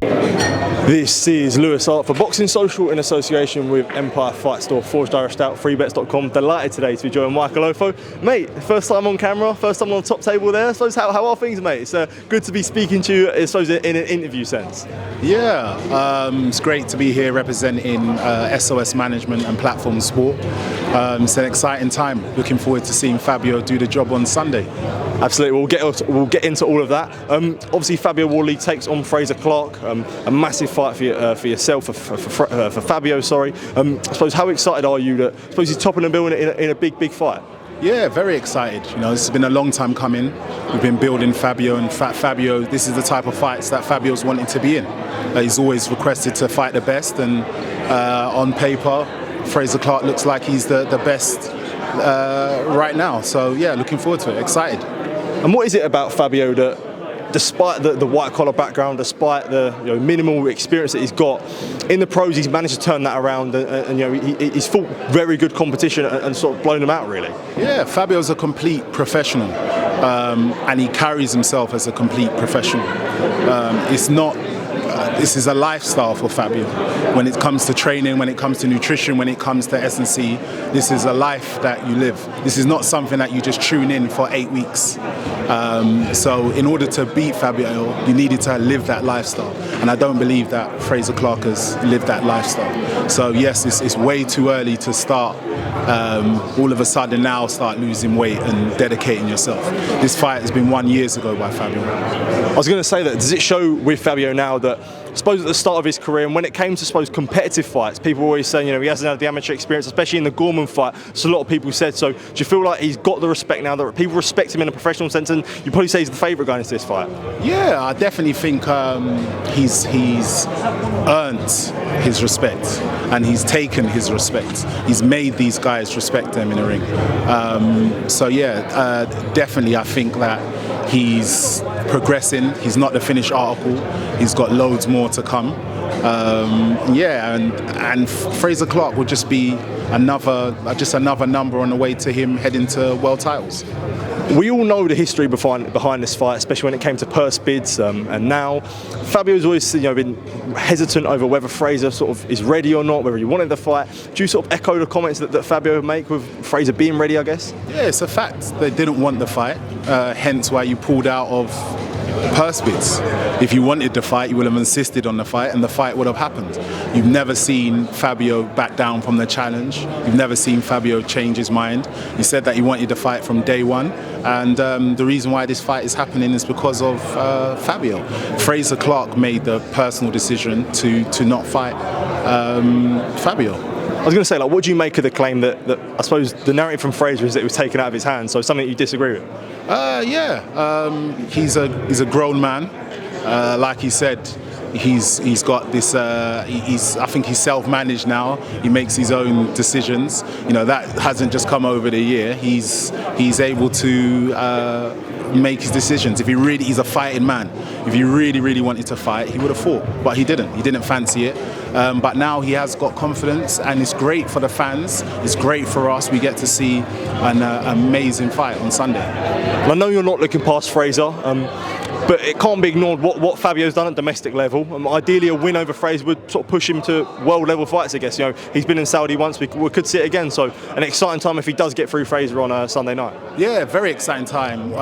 This is Lewis Hart for Boxing Social in association with Empire Fight Store, Forged Irish Stout, freebets.com. Delighted today to be joined Michael Ofo. Mate, first time on camera, first time on the top table there. I suppose, how are things, mate? It's good to be speaking to you, I suppose, in an interview sense. Yeah, it's great to be here representing SOS Management and Platform Sport. It's an exciting time. Looking forward to seeing Fabio do the job on Sunday. Absolutely, we'll get into all of that. Obviously, Fabio Wardley takes on Frazer Clarke, a massive fight for yourself, for Fabio. Sorry. I suppose, how excited are you that I suppose he's topping the bill in a big fight? Yeah, very excited. You know, this has been a long time coming. We've been building Fabio, and Fabio, this is the type of fights that Fabio's wanting to be in. He's always requested to fight the best, and on paper, Frazer Clarke looks like he's the best right now. So yeah, looking forward to it. Excited. And what is it about Fabio that, despite the white collar background, despite the minimal experience that he's got in the pros, he's managed to turn that around, and he's fought very good competition and sort of blown them out, really? Yeah, Fabio's a complete professional, and he carries himself as a complete professional. It's not. This is a lifestyle for Fabio. When it comes to training, when it comes to nutrition, when it comes to S&C, this is a life that you live. This is not something that you just tune in for 8 weeks. So in order to beat Fabio, you needed to live that lifestyle. And I don't believe that Frazer Clarke has lived that lifestyle. So yes, it's way too early to start all of a sudden now start losing weight and dedicating yourself. This fight has been won years ago by Fabio. I was going to say that, does it show with Fabio now that, I suppose at the start of his career, and when it came to, I suppose, competitive fights, people were always saying, he hasn't had the amateur experience, especially in the Gorman fight, so a lot of people said. So do you feel like he's got the respect now, that people respect him in a professional sense, and you probably say he's the favourite going into this fight? Yeah, I definitely think he's earned his respect, and he's taken his respect. He's made these guys respect him in the ring. So yeah, definitely I think that he's progressing. He's not the finished article. He's got loads more to come. Yeah, and Frazer Clarke will just be another number on the way to him heading to world titles. We all know the history behind this fight, especially when it came to purse bids, and now Fabio's always been hesitant over whether Frazer sort of is ready or not, whether he wanted the fight. Do you sort of echo the comments that Fabio make with Frazer being ready, I guess? Yeah, it's a fact. They didn't want the fight, hence why you pulled out of purse bids. If you wanted the fight, you would have insisted on the fight, and the fight would have happened. You've never seen Fabio back down from the challenge. You've never seen Fabio change his mind. He said that he wanted the fight from day one, and the reason why this fight is happening is because of Fabio. Frazer Clarke made the personal decision to not fight Fabio. I was going to say, what do you make of the claim that I suppose the narrative from Frazer is that it was taken out of his hands, so something you disagree with? He's a grown man. Like he said, he's got this. I think he's self-managed now. He makes his own decisions. That hasn't just come over the year. He's able to make his decisions. He's a fighting man. If he really wanted to fight, he would have fought, but he didn't. He didn't fancy it. But now he has got confidence, and it's great for the fans. It's great for us. We get to see an amazing fight on Sunday. I know you're not looking past Frazer, but it can't be ignored what Fabio's done at domestic level. Ideally, a win over Frazer would sort of push him to world level fights, I guess. He's been in Saudi once, we could see it again. So an exciting time if he does get through Frazer on Sunday night. Yeah, very exciting time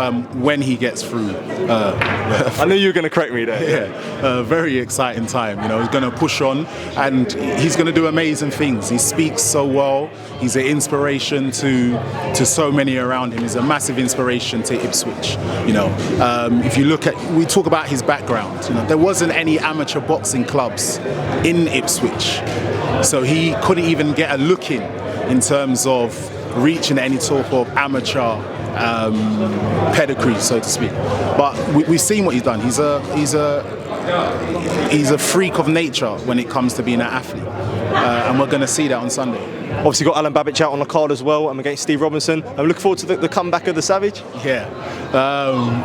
when he gets through. I knew you were going to correct me there. Yeah, very exciting time. He's going to push on, and he's going to do amazing things. He speaks so well. He's an inspiration to so many around him. He's a massive inspiration to Ipswich. If you look at, we talk about his background. There wasn't any amateur boxing clubs in Ipswich, so he couldn't even get a look in terms of reaching any sort of amateur pedigree, so to speak. But we've seen what he's done. He's a freak of nature when it comes to being an athlete, and we're going to see that on Sunday. Obviously got Alen Babic out on the card as well, against Steve Robinson. I'm looking forward to the comeback of the Savage. Yeah,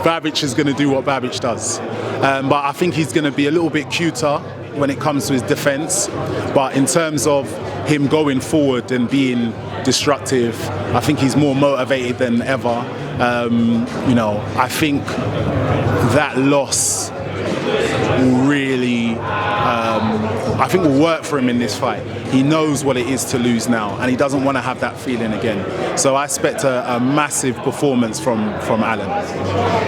Babic is going to do what Babic does, but I think he's going to be a little bit cuter when it comes to his defence. But in terms of him going forward and being destructive, I think he's more motivated than ever. I think that loss will really, I think, will work for him in this fight. He knows what it is to lose now, and he doesn't want to have that feeling again. So I expect a massive performance from Alen.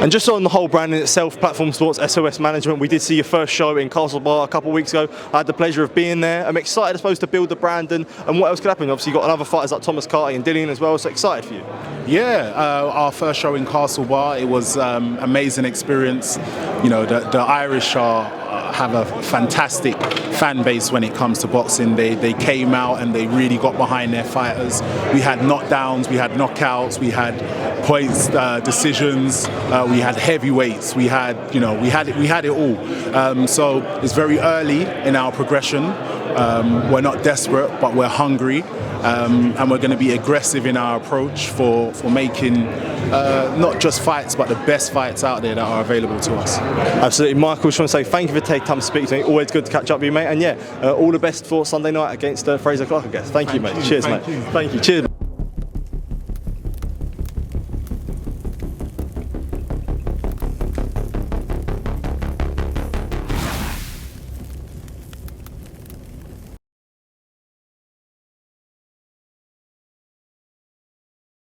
And just on the whole brand in itself, Platform Sports, SOS Management, we did see your first show in Castle Bar a couple of weeks ago. I had the pleasure of being there. I'm excited, I suppose, to build the brand and what else could happen. Obviously, you've got other fighters like Thomas Carty and Dillian as well, so excited for you. Yeah, our first show in Castle Bar, it was amazing experience. You know, the Irish have a fantastic fan base when it comes to boxing. They came out and they really got behind their fighters. We had knockdowns, we had knockouts, we had points, decisions, we had heavyweights, we had it all. So it's very early in our progression. We're not desperate, but we're hungry. And we're going to be aggressive in our approach for making not just fights, but the best fights out there that are available to us. Absolutely. Michael, just want to say thank you for taking time to speak to me. Always good to catch up with you, mate. And yeah, all the best for Sunday night against Frazer Clarke, I guess. Thank you, mate. Cheers, mate. Thank you. Cheers, mate.